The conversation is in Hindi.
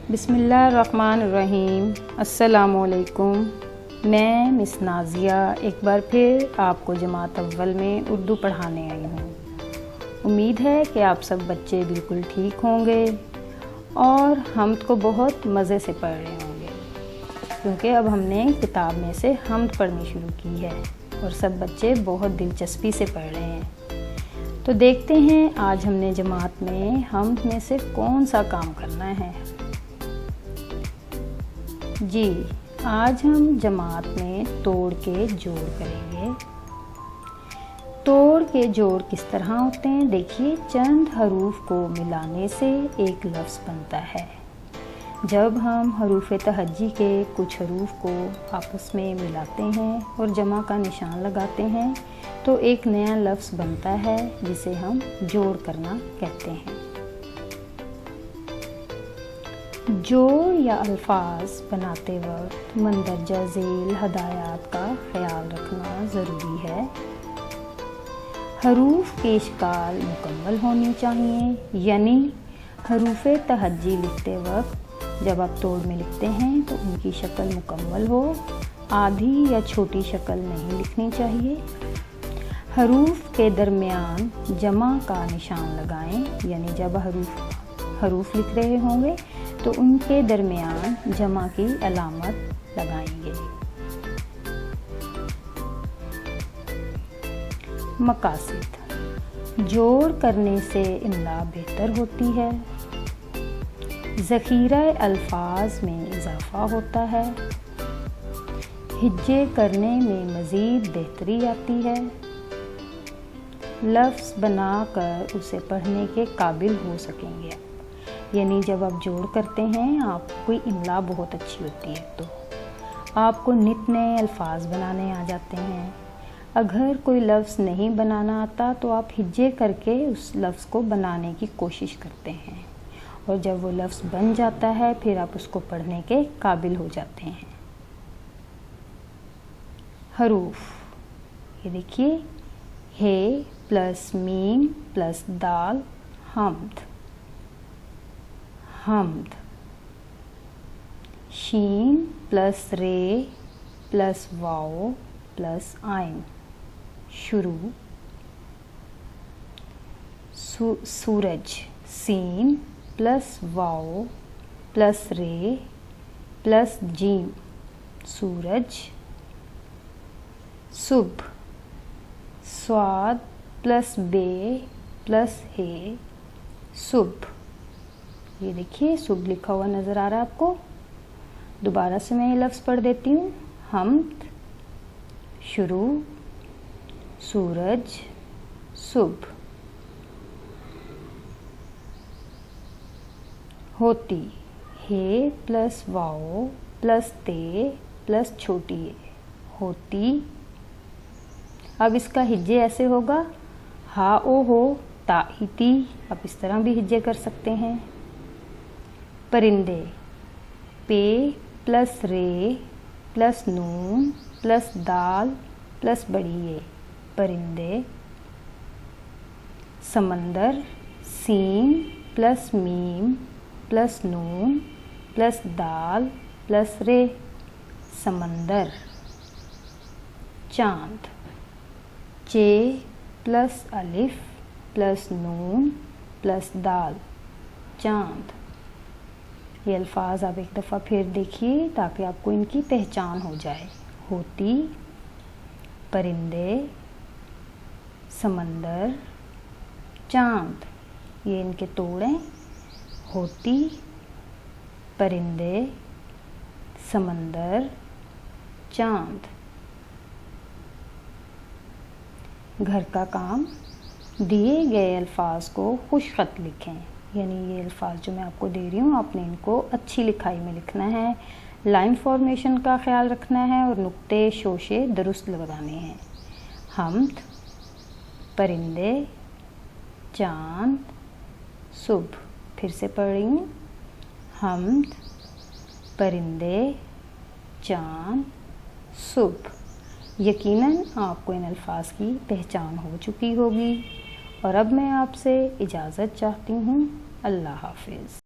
बिस्मिल्लाहिर्रहमानिर्रहीम। अस्सलामुअलैकुम। मैं मिस नाज़िया एक बार फिर आपको जमात अव्वल में उर्दू पढ़ाने आई हूँ। उम्मीद है कि आप सब बच्चे बिल्कुल ठीक होंगे और हम्द को बहुत मज़े से पढ़ रहे होंगे, क्योंकि अब हमने किताब में से हम्द पढ़नी शुरू की है और सब बच्चे बहुत दिलचस्पी से पढ़ रहे हैं। तो देखते हैं आज हमने जमात में हम्द में से कौन सा काम करना है। जी, आज हम जमात में तोड़ के जोड़ करेंगे। तोड़ के जोड़ किस तरह होते हैं? देखिए, चंद हरूफ को मिलाने से एक लफ्ज़ बनता है। जब हम हरूफ तहज्जी के कुछ हरूफ को आपस में मिलाते हैं और जमा का निशान लगाते हैं तो एक नया लफ्ज़ बनता है जिसे हम जोड़ करना कहते हैं। जोड़ या अल्फाज बनाते वक्त मंदरजा झेल हदायत का ख्याल रखना ज़रूरी है। हरूफ की शिकाल मुकम्मल होनी चाहिए, यानी हरूफ तहज्जी लिखते वक्त जब आप तोड़ में लिखते हैं तो उनकी शक्ल मुकम्मल हो, आधी या छोटी शक्ल नहीं लिखनी चाहिए। हरूफ के दरमियान जमा का निशान लगाएं, यानी जब हरूफ लिख रहे होंगे तो उनके दरमियान जमा की अलामत लगाएंगे। मकासिद: जोड़ करने से इमला बेहतर होती है, ज़ख़ीरा अल्फाज में इजाफ़ा होता है, हिज्जे करने में मज़ीद बेहतरी आती है, लफ्ज़ बनाकर उसे पढ़ने के काबिल हो सकेंगे। यानी जब आप जोड़ करते हैं आपको इमला बहुत अच्छी होती है, तो आपको नित नए अल्फाज बनाने आ जाते हैं। अगर कोई लफ्ज़ नहीं बनाना आता तो आप हिज्जे करके उस लफ्ज़ को बनाने की कोशिश करते हैं, और जब वो लफ्ज़ बन जाता है फिर आप उसको पढ़ने के काबिल हो जाते हैं। हरूफ, ये देखिए, हे प्लस मीम प्लस दाल हम्द, हम्द। शीन प्लस रे प्लस वाओ प्लस आइन, शुरू। सूरज, सीन प्लस वाओ प्लस रे प्लस जीम, सूरज। सुब, स्वाद प्लस बे प्लस हे, सुब। ये देखिए, सुब लिखा हुआ नज़र आ रहा है आपको। दोबारा से मैं ये लफ्ज़ पढ़ देती हूँ। हम्द, शुरू, सूरज, सुब। होती, हे प्लस वाओ प्लस ते प्लस छोटी ए, होती। अब इसका हिज्जे ऐसे होगा, हा ओ हो ता इती, आप इस तरह भी हिज्जे कर सकते हैं। परिंदे, पे प्लस रे प्लस नून प्लस दाल प्लस बड़ी ए, परिंदे। समंदर, सीन प्लस मीम प्लस नून प्लस दाल प्लस रे, समंदर। चांद, चे प्लस अलिफ प्लस नून प्लस दाल, चांद। ये अल्फाज आप एक दफ़ा फिर देखिए ताकि आपको इनकी पहचान हो जाए। होती, परिंदे, समंदर, चांद। ये इनके तोड़ हैं। होती, परिंदे, समंदर, चांद। घर का काम, दिए गए अल्फाज को खुश ख़त लिखें, यानी ये अल्फाज जो मैं आपको दे रही हूँ आपने इनको अच्छी लिखाई में लिखना है, लाइन फॉर्मेशन का ख्याल रखना है और नुक्ते शोशे दुरुस्त लगाने हैं। हम्द, परिंदे, चांद, सुब। फिर से पढ़ रही हूँ। हम्द, परिंदे, चांद, सुब। यकीनन आपको इन अल्फाज की पहचान हो चुकी होगी और अब मैं आपसे इजाज़त चाहती हूँ। अल्लाह हाफ़िज़।